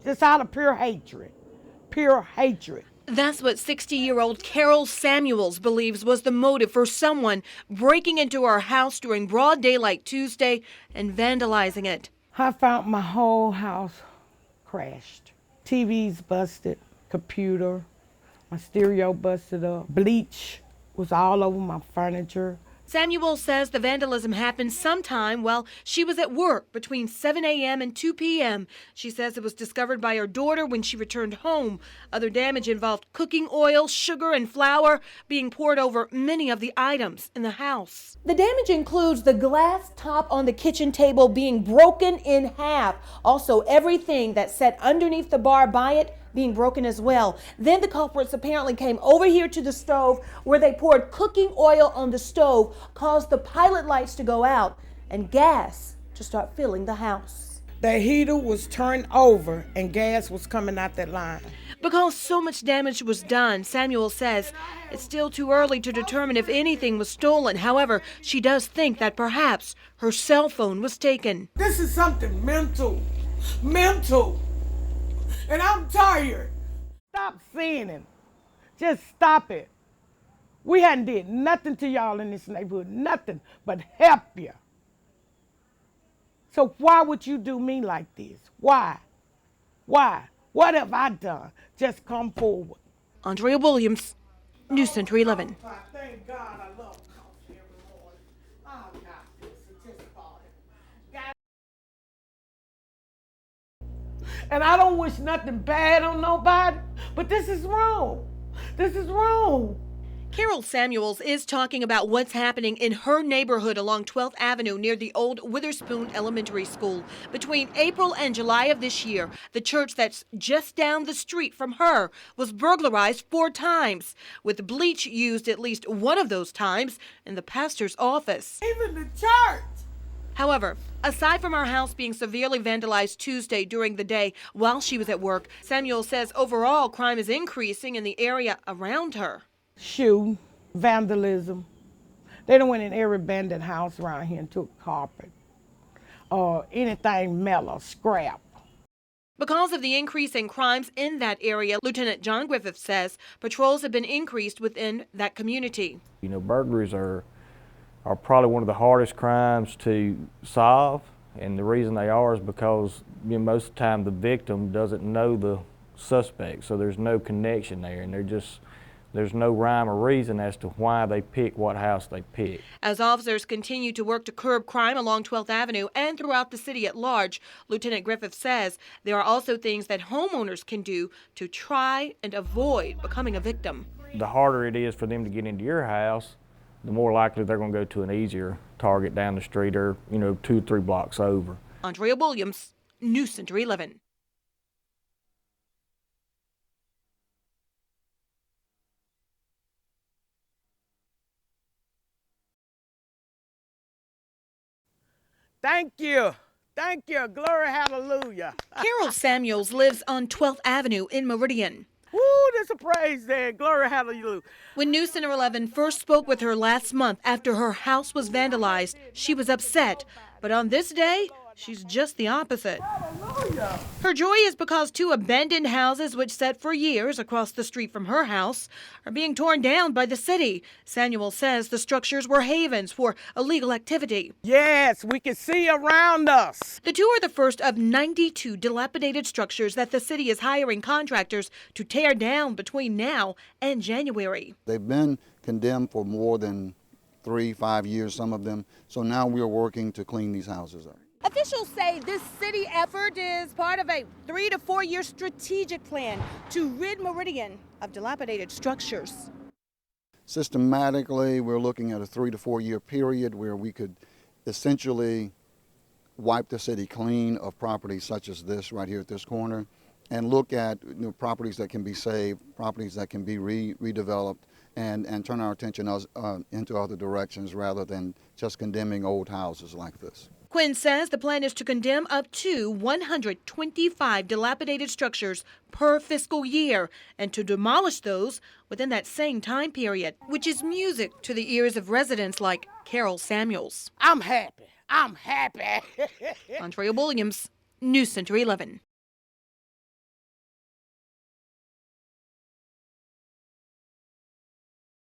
Just out of pure hatred. Pure hatred. That's what 60-year-old Carol Samuels believes was the motive for someone breaking into her house during broad daylight Tuesday and vandalizing it. I found my whole house crashed. TV's busted, computer, my stereo busted up. Bleach was all over my furniture. Samuel says the vandalism happened sometime while she was at work between 7 a.m. and 2 p.m. She says it was discovered by her daughter when she returned home. Other damage involved cooking oil, sugar, and flour being poured over many of the items in the house. The damage includes the glass top on the kitchen table being broken in half. Also, everything that sat underneath the bar by it being broken as well. Then the culprits apparently came over here to the stove where they poured cooking oil on the stove, caused the pilot lights to go out and gas to start filling the house. The heater was turned over and gas was coming out that line. Because so much damage was done, Samuel says it's still too early to determine if anything was stolen. However, she does think that perhaps her cell phone was taken. This is something mental. And I'm tired. Stop saying it. Just stop it. We hadn't did nothing to y'all in this neighborhood, nothing but help you. So why would you do me like this? Why? Why? What have I done? Just come forward. Andrea Williams, News Center 11. Thank God I love coffee every morning. Oh, God, this is just fun. And I don't wish nothing bad on nobody, but this is wrong. This is wrong. Carol Samuels is talking about what's happening in her neighborhood along 12th Avenue near the old Witherspoon Elementary School. Between April and July of this year, the church that's just down the street from her was burglarized 4 times, with bleach used at least one of those times in the pastor's office. Even the church. However, aside from her house being severely vandalized Tuesday during the day while she was at work, Samuel says overall crime is increasing in the area around her. Shooting, vandalism. They done went in every abandoned house around here and took carpet or anything metal, scrap. Because of the increase in crimes in that area, Lieutenant John Griffith says patrols have been increased within that community. You know, burglaries are probably one of the hardest crimes to solve, and the reason they are is because most of the time the victim doesn't know the suspect, so there's no connection there, and there's no rhyme or reason as to why they pick what house they pick. As officers continue to work to curb crime along 12th Avenue and throughout the city at large, Lieutenant Griffith says there are also things that homeowners can do to try and avoid becoming a victim. The harder it is for them to get into your house, the more likely they're going to go to an easier target down the street or, 2 or 3 blocks over. Andrea Williams, News Center 11. Thank you. Thank you. Glory, hallelujah. Carol Samuels lives on 12th Avenue in Meridian. Woo, there's a praise there. Glory, hallelujah. When News Center 11 first spoke with her last month after her house was vandalized, she was upset. But on this day, she's just the opposite. Hallelujah. Her joy is because 2 abandoned houses, which sat for years across the street from her house, are being torn down by the city. Samuel says the structures were havens for illegal activity. Yes, we can see around us. The 2 are the first of 92 dilapidated structures that the city is hiring contractors to tear down between now and January. They've been condemned for more than 3-5 years, some of them. So now we are working to clean these houses up. Officials say this city effort is part of a 3 to 4 year strategic plan to rid Meridian of dilapidated structures. Systematically, we're looking at a 3 to 4 year period where we could essentially wipe the city clean of properties such as this right here at this corner and look at properties that can be saved, properties that can be redeveloped, and turn our attention into other directions rather than just condemning old houses like this. Quinn says the plan is to condemn up to 125 dilapidated structures per fiscal year and to demolish those within that same time period, which is music to the ears of residents like Carol Samuels. I'm happy. I'm happy. Andrea Williams, News Center 11.